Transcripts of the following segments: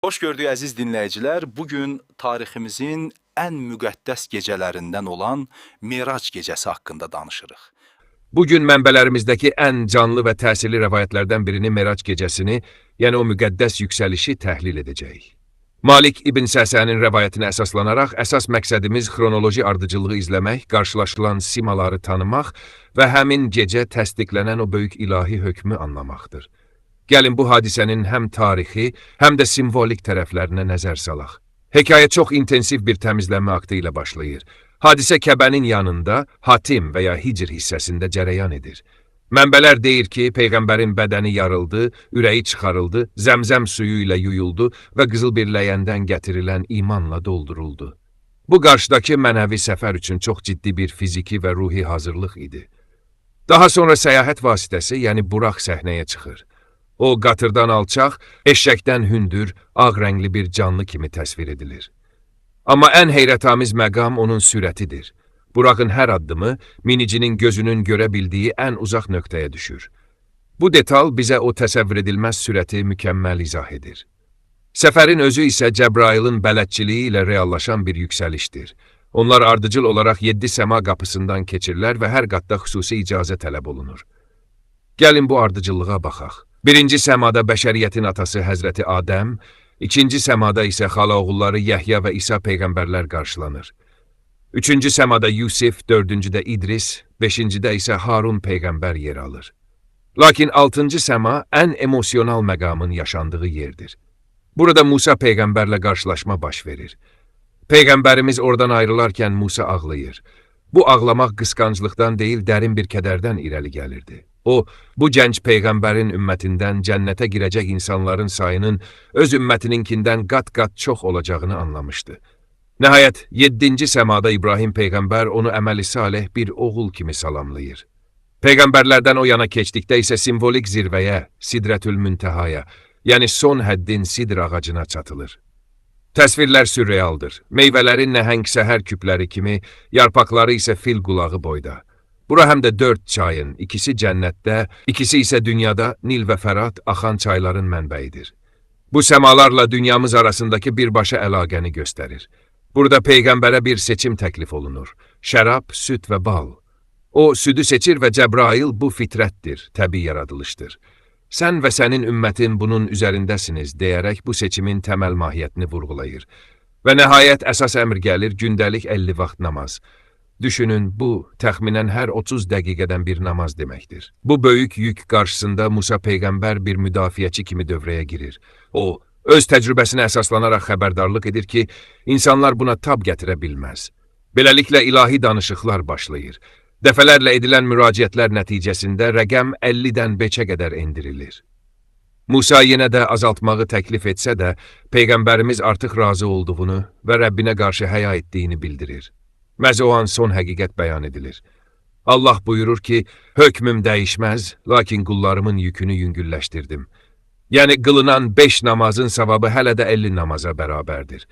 Hoş gördük əziz dinləyicilər. Bugün tariximizin ən müqəddəs gecələrindən olan Mirac gecəsi haqqında danışırıq. Bugün mənbələrimizdəki ən canlı və təsirli rəvayətlərdən birini Merac gecəsini, yəni o müqəddəs yüksəlişi təhlil edəcəyik. Malik İbn Səsənin rəvayətinə əsaslanaraq əsas məqsədimiz xronoloji ardıcılığı izləmək, qarşılaşılan simaları tanımaq və həmin gecə təsdiqlənən o böyük ilahi hökmü anlamaqdır. Gəlin bu hadisənin həm tarixi, həm də simvolik tərəflərinə nəzər salaq. Hekayə çox intensiv bir təmizlənmə aktı ilə başlayır. Hadisə Kəbənin yanında, Hatim və ya Hicr hissəsində cərəyan edir. Mənbələr deyir ki, Peyğəmbərin bədəni yarıldı, ürəyi çıxarıldı, zəmzəm suyu ilə yuyuldu və qızıl bir ləyəndən gətirilən imanla dolduruldu. Bu qarşıdakı mənəvi səfər üçün çox ciddi bir fiziki və ruhi hazırlıq idi. Daha sonra səyahət vasitəsi, yəni buraq səhnəyə çıxır. O, qatırdan alçaq, eşşəkdən hündür, ağ rəngli bir canlı kimi təsvir edilir. Amma ən heyrətamiz məqam onun sürətidir. Burağın hər addımı minicinin gözünün görə bildiyi ən uzaq nöqtəyə düşür. Bu detal bizə o təsəvvür edilməz sürəti mükəmməl izah edir. Səfərin özü isə Cəbrailin bələdçiliyi ilə reallaşan bir yüksəlişdir. Onlar ardıcıl olaraq 7 səma qapısından keçirlər və hər qatda xüsusi icazə tələb olunur. Gəlin bu ardıcıllığa baxaq. Birinci səmada bəşəriyyətin atası Həzrəti Adəm, İkinci səmada isə xalaoğulları Yəhya və İsa peyğəmbərlər qarşılanır. Üçüncü səmada Yusif, dördüncüdə İdris, beşincidə isə Harun peyğəmbər yer alır. Lakin altıncı səma ən emosional məqamın yaşandığı yerdir. Burada Musa peyğəmbərlə qarşılaşma baş verir. Peyğəmbərimiz oradan ayrılarkən Musa ağlayır. Bu ağlamaq qısqanclıqdan deyil, dərin bir kədərdən irəli gəlirdi. O, bu gənc peyğəmbərin ümmətindən cənnətə girəcək insanların sayının öz ümmətininkindən qat-qat çox olacağını anlamışdı. Nəhayət, 7-ci səmada İbrahim peyğəmbər onu əməli salih bir oğul kimi salamlayır. Peyğəmbərlərdən o yana keçdikdə isə simvolik zirvəyə, Sidrətül Müntəhaya, yəni son həddin sidr ağacına çatılır. Təsvirlər sürrealdır. Meyvələrin nəhəng səhər küpləri kimi, yarpaqları isə fil qulağı boyda. Bura həm də 4 çayın, ikisi cənnətdə, ikisi isə dünyada Nil və Fərat axan çayların mənbəyidir. Bu səmalarla dünyamız arasındakı birbaşa əlaqəni göstərir. Burada Peyğəmbərə bir seçim təklif olunur. Şərab, süd və bal. O, südü seçir və Cəbrail bu fitrətdir, təbii yaradılışdır. Sən və sənin ümmətin bunun üzərindəsiniz, deyərək bu seçimin təməl mahiyyətini vurğulayır. Və nəhayət əsas əmr gəlir, gündəlik 50 vaxt namaz. Düşünün, bu, təxminən hər 30 dəqiqədən bir namaz deməkdir. Bu böyük yük qarşısında Musa Peyğəmbər bir müdafiəçi kimi dövrəyə girir. O, öz təcrübəsinə əsaslanaraq xəbərdarlıq edir ki, insanlar buna tab gətirə bilməz. Beləliklə, ilahi danışıqlar başlayır. Dəfələrlə edilən müraciətlər nəticəsində rəqəm 50-dən 5-ə qədər endirilir. Musa yenə də azaltmağı təklif etsə də, Peyğəmbərimiz artıq razı olduğunu və Rəbbinə qarşı həya etdiyini bildirir. Məhz o an son həqiqət bəyan edilir. Allah buyurur ki, hökmüm dəyişməz, lakin qullarımın yükünü yüngülləşdirdim. Yəni, qılınan 5 namazın savabı hələ də 50 namaza bərabərdir.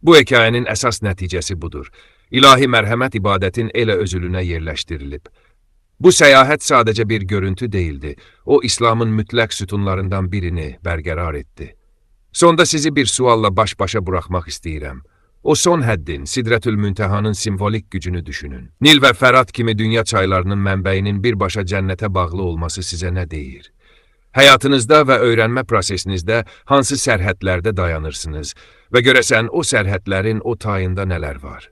Bu hekayənin əsas nəticəsi budur. İlahi mərhəmət ibadətin elə özülünə yerləşdirilib. Bu səyahət sadəcə bir görüntü deyildi. O, İslamın mütləq sütunlarından birini bərqərar etdi. Sonda sizi bir sualla baş-başa buraxmaq istəyirəm. O son həddin, Sidrətül Müntəhanın simvolik gücünü düşünün. Nil və Fərat kimi dünya çaylarının mənbəyinin birbaşa cənnətə bağlı olması sizə nə deyir? Həyatınızda və öyrənmə prosesinizdə hansı sərhədlərdə dayanırsınız və görəsən o sərhədlərin o tayında nələr var?